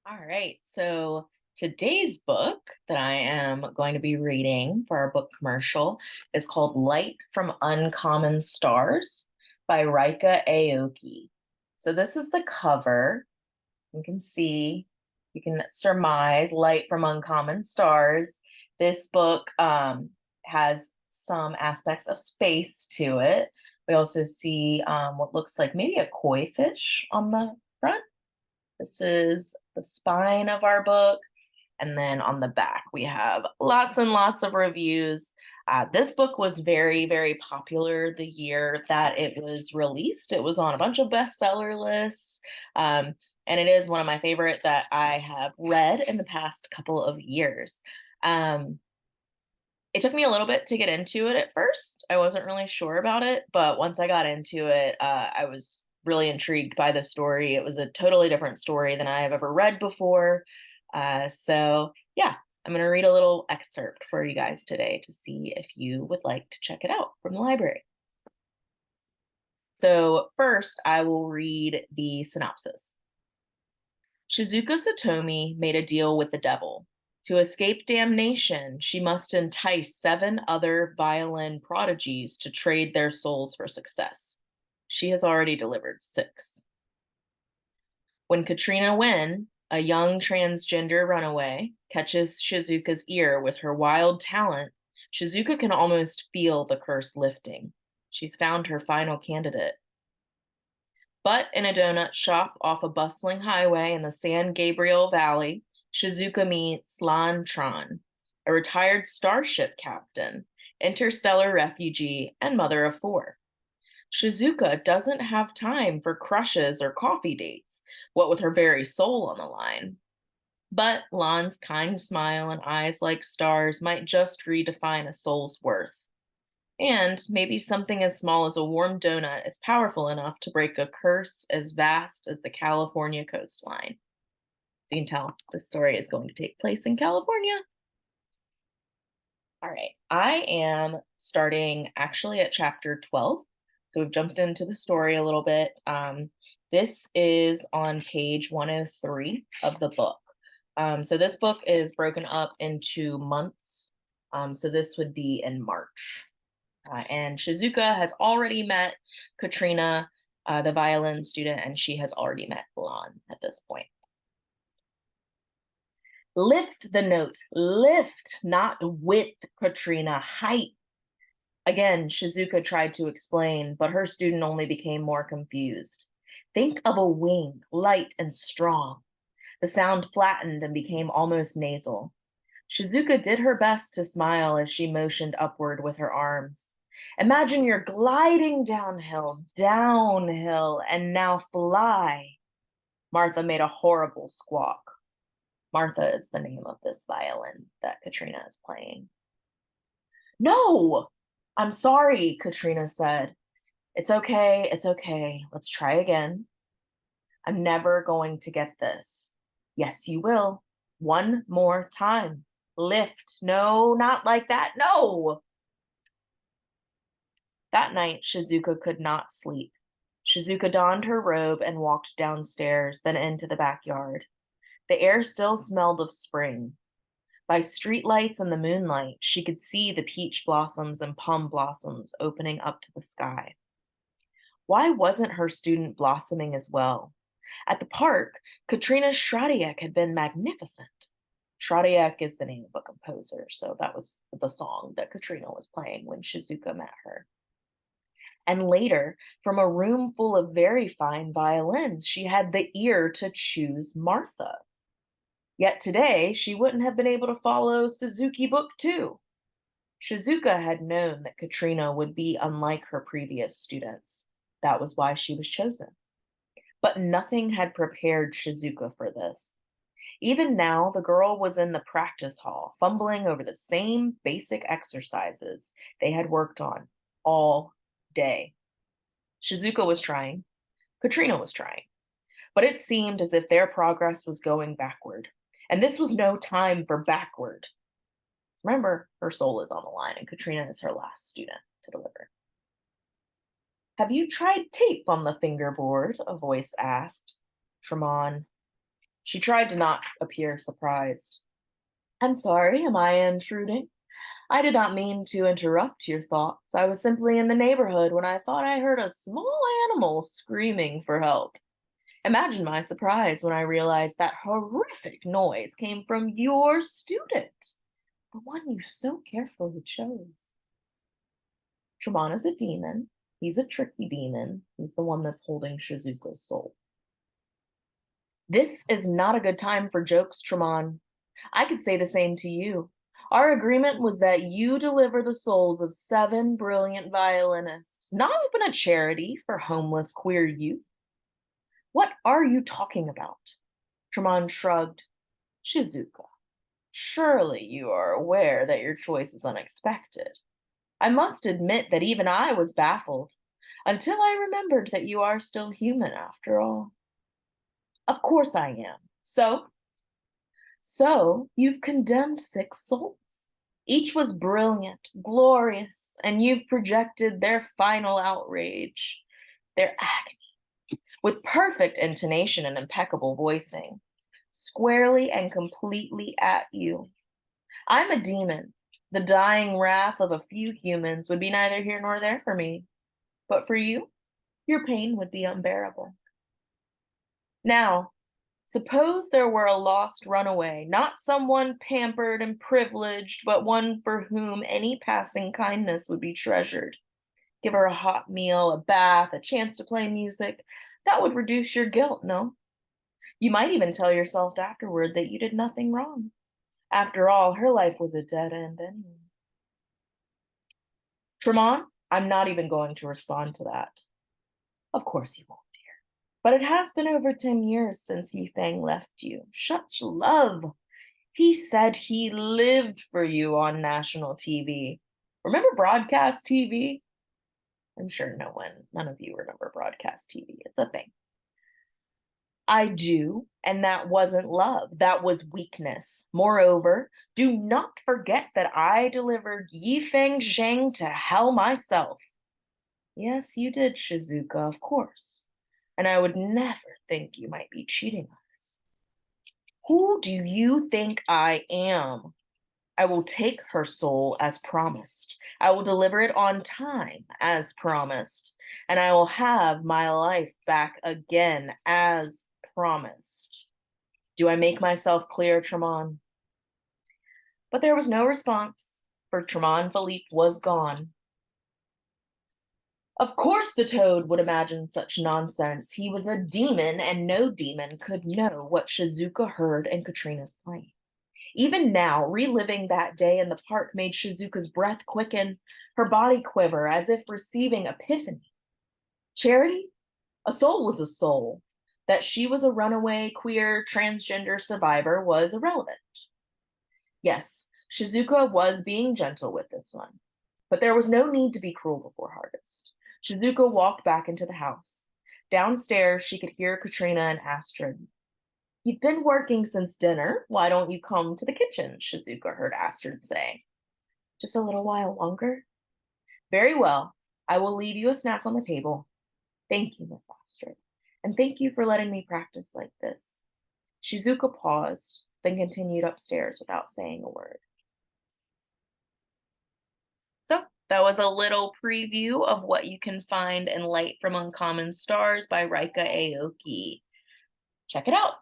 All right. So today's book that I am going to be reading for our book commercial is called Light from Uncommon Stars by Ryka Aoki. So this is the cover. You can see, you can surmise Light from Uncommon Stars. This book has some aspects of space to it. We also see what looks like maybe a koi fish on the front. This is the spine of our book. And then on the back, we have lots and lots of reviews. This book was very, very popular the year that it was released. It was on a bunch of bestseller lists. Um, and it is one of my favorite that I have read in the past couple of years. Um, it took me a little bit to get into it at first. I wasn't really sure about it, but once I got into it, I was really intrigued by the story. It was a totally different story than I have ever read before. So, yeah, I'm going to read a little excerpt for you guys today to see if you would like to check it out from the library. So, first, I will read the synopsis. Shizuka Satomi made a deal with the devil. To escape damnation, she must entice 7 other violin prodigies to trade their souls for success. She has already delivered 6. When Katrina Wen, a young transgender runaway, catches Shizuka's ear with her wild talent, Shizuka can almost feel the curse lifting. She's found her final candidate. But in a donut shop off a bustling highway in the San Gabriel Valley, Shizuka meets Lan Tron, a retired starship captain, interstellar refugee, and mother of 4. Shizuka doesn't have time for crushes or coffee dates, what with her very soul on the line. But Lan's kind smile and eyes like stars might just redefine a soul's worth. And maybe something as small as a warm donut is powerful enough to break a curse as vast as the California coastline. So you can tell this story is going to take place in California. All right, I am starting actually at chapter 12. So we've jumped into the story a little bit. This is on page 103 of the book. So this book is broken up into months. So this would be in March. And Shizuka has already met Katrina, the violin student, and she has already met Lan at this point. Lift the note, lift, not width, Katrina, height. Again, Shizuka tried to explain, but her student only became more confused. Think of a wing, light and strong. The sound flattened and became almost nasal. Shizuka did her best to smile as she motioned upward with her arms. Imagine you're gliding downhill, downhill, and now fly. Martha made a horrible squawk. Martha is the name of this violin that Katrina is playing. No, I'm sorry, Katrina said. It's okay, it's okay. Let's try again. I'm never going to get this. Yes, you will. One more time. Lift. No, not like that. No. That night, Shizuka could not sleep. Shizuka donned her robe and walked downstairs, then into the backyard. The air still smelled of spring. By streetlights and the moonlight, she could see the peach blossoms and plum blossoms opening up to the sky. Why wasn't her student blossoming as well? At the park, Katrina Shradiak had been magnificent. Shradiak is the name of a composer, so that was the song that Katrina was playing when Shizuka met her. And later, from a room full of very fine violins, she had the ear to choose Martha. Yet today, she wouldn't have been able to follow Suzuki Book 2. Shizuka had known that Katrina would be unlike her previous students. That was why she was chosen. But nothing had prepared Shizuka for this. Even now, the girl was in the practice hall, fumbling over the same basic exercises they had worked on all day. Shizuka was trying, Katrina was trying, but it seemed as if their progress was going backward. And this was no time for backward. Remember, her soul is on the line, and Katrina is her last student to deliver. Have you tried tape on the fingerboard? A voice asked. Tremon. She tried to not appear surprised. I'm sorry, am I intruding? I did not mean to interrupt your thoughts. I was simply in the neighborhood when I thought I heard a small animal screaming for help. Imagine my surprise when I realized that horrific noise came from your student, the one you so carefully chose. Tremon is a demon. He's a tricky demon. He's the one that's holding Shizuka's soul. This is not a good time for jokes, Tremon. I could say the same to you. Our agreement was that you deliver the souls of 7 brilliant violinists, not open a charity for homeless queer youth. What are you talking about? Tremon shrugged. Shizuka, surely you are aware that your choice is unexpected. I must admit that even I was baffled, until I remembered that you are still human after all. Of course I am. So you've condemned 6 souls. Each was brilliant, glorious, and you've projected their final outrage, their agony, with perfect intonation and impeccable voicing, squarely and completely at you. I'm a demon. The dying wrath of a few humans would be neither here nor there for me. But for you, your pain would be unbearable. Now, suppose there were a lost runaway, not someone pampered and privileged, but one for whom any passing kindness would be treasured. Give her a hot meal, a bath, a chance to play music. That would reduce your guilt, no? You might even tell yourself afterward that you did nothing wrong. After all, her life was a dead end anyway. Tremon, I'm not even going to respond to that. Of course you won't, dear. But it has been over 10 years since Yifeng left you. Such love. He said he lived for you on national TV. Remember broadcast TV? I'm sure none of you remember broadcast TV. It's a thing. I do, and that wasn't love. That was weakness. Moreover, do not forget that I delivered Yifeng Zhang to hell myself. Yes, you did, Shizuka, of course. And I would never think you might be cheating us. Who do you think I am? I will take her soul as promised. I will deliver it on time as promised. And I will have my life back again as promised. Do I make myself clear, Tremon? But there was no response, for Tremon Philippe was gone. Of course the toad would imagine such nonsense. He was a demon, and no demon could know what Shizuka heard in Katrina's playing. Even now, reliving that day in the park made Shizuka's breath quicken, her body quiver as if receiving epiphany. Charity? A soul was a soul. That she was a runaway, queer, transgender survivor was irrelevant. Yes, Shizuka was being gentle with this one, but there was no need to be cruel before harvest. Shizuka walked back into the house. Downstairs, she could hear Katrina and Astrid. You've been working since dinner. Why don't you come to the kitchen? Shizuka heard Astrid say. Just a little while longer? Very well. I will leave you a snack on the table. Thank you, Miss Astrid. And thank you for letting me practice like this. Shizuka paused, then continued upstairs without saying a word. So that was a little preview of what you can find in Light from Uncommon Stars by Ryka Aoki. Check it out.